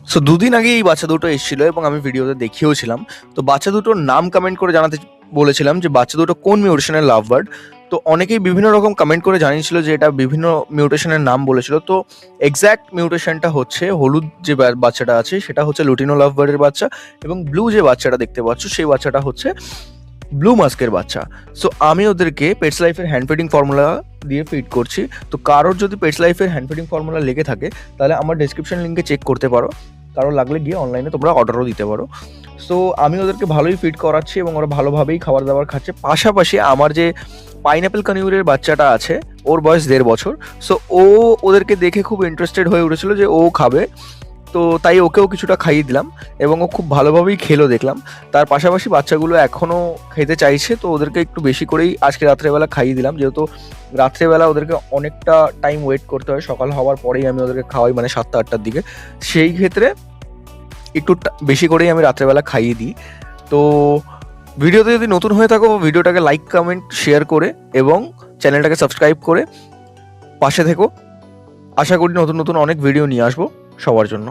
So দুদিন আগে এই বাচ্চা দুটো এসেছিল এবং আমি ভিডিওতে দেখিয়েওছিলাম। তো বাচ্চা দুটোর নাম কমেন্ট করে জানাতে বলেছিলাম যে বাচ্চা দুটো কোন মিউটেশনের লাভ বার্ড। তো অনেকেই বিভিন্ন রকম কমেন্ট করে জানিয়েছিল যে এটা বিভিন্ন মিউটেশনের নাম বলেছিল। তো এক্স্যাক্ট মিউটেশনটা হচ্ছে হলুদ যে বাচ্চাটা আছে সেটা হচ্ছে লুটিনো লাভ বার্ডের বাচ্চা, এবং ব্লু যে বাচ্চাটা দেখতে পাচ্ছ সেই বাচ্চাটা হচ্ছে ব্লু মাস্কের বাচ্চা। সো আমি ওদেরকে পেটস লাইফের হ্যান্ড ফিডিং ফর্মুলা দিয়ে ফিড করছি। তো কারোর যদি পেটস লাইফের হ্যান্ড ফিডিং ফর্মুলা লেগে থাকে তাহলে আমার ডেসক্রিপশন লিঙ্কে চেক করতে পারো, কারো লাগলে গিয়ে অনলাইনে তোমরা অর্ডারও দিতে পারো। সো আমি ওদেরকে ভালোই ফিড করাচ্ছি এবং ওরা ভালোভাবেই খাবার দাবার খাচ্ছে। পাশাপাশি আমার যে পাইনঅ্যাপেল কানিউরের বাচ্চাটা আছে, ওর বয়স 1.5 বছর। সো ও ওদেরকে দেখে খুব ইন্টারেস্টেড হয়ে উঠেছিল যে ও খাবে। তো তাই ওকেও কিছুটা খাইয়ে দিলাম এবং ও খুব ভালোভাবেই খেলো দেখলাম। তার পাশাপাশি বাচ্চাগুলো এখনও খেতে চাইছে, তো ওদেরকে একটু বেশি করেই আজকে রাত্রেবেলা খাইয়ে দিলাম, যেহেতু রাত্রেবেলা ওদেরকে অনেকটা টাইম ওয়েট করতে হয়। সকাল হওয়ার পরেই আমি ওদেরকে খাওয়াই, মানে 7টা-8টার দিকে। সেই ক্ষেত্রে একটু বেশি করেই আমি রাত্রেবেলা খাইয়ে দিই। তো ভিডিওতে যদি নতুন হয়ে থাকো, ভিডিওটাকে লাইক কমেন্ট শেয়ার করে এবং চ্যানেলটাকে সাবস্ক্রাইব করে পাশে থেকো। আশা করি নতুন নতুন অনেক ভিডিও নিয়ে আসবো সবার জন্য।